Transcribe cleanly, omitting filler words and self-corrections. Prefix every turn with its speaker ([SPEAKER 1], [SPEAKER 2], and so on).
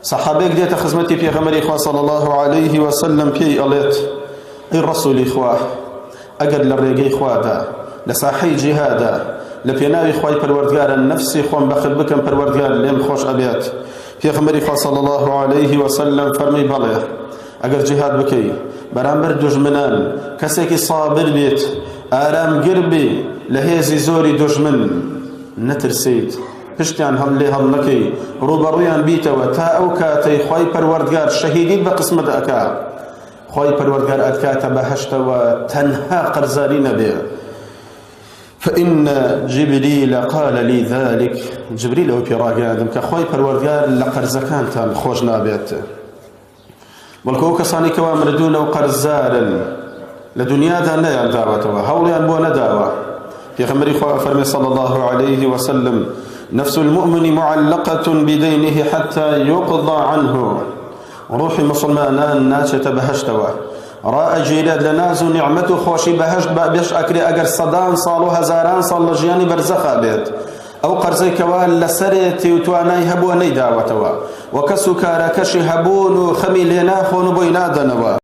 [SPEAKER 1] صحابيك ديت خزمتي في غمري إخوة صلى الله عليه وسلم في أليت الرسول إخوة أقد للريقي إخوة دا لساحي جهادا لبيناوي إخوة پروردگار النفس إخوة بخد بكم پروردگار لهم خوش أبيات في غمري إخوة صلى الله عليه وسلم فرمي بليه أقد جهاد بكي برامبر دجمنان كسيكي صابر بيت آرام قربي لهيزي زوري دجمن نترسيد پشتیان هم لی هم نکی روبرویان بیتەوە تا ئەو کاتەی خۆی پەروەردگار شەهیدیت بە قسمت ئەکا خۆی پەروەردگار ئەتکاتە بەهەشتەوە تەنها قەرزاری نەبێ فإن جبريل قال لي ذلك جبريل أو بيراجعهم كخوي پروردگار لقرزكان تام خوش نابيت بلكو كساني كوامردون وقرزار لدنيا دانا يا دعوتها هوليان بو نداوة في غمر فرمي صلى الله عليه وسلم نفس المؤمن معلقة بدينه حتى يقضى عنه روحي مسلمان ناتشة بهشتوا راء جيلاد لناز نعمته خوشي بهشت بيش أكري أجر صدان صالو هزاران صال لجياني برزخا بيت أو قرزي كوال لسريتي وتواناي هبو نيداوتوا وكسو كاركشي هبون خمي لنا خون بوينادنوا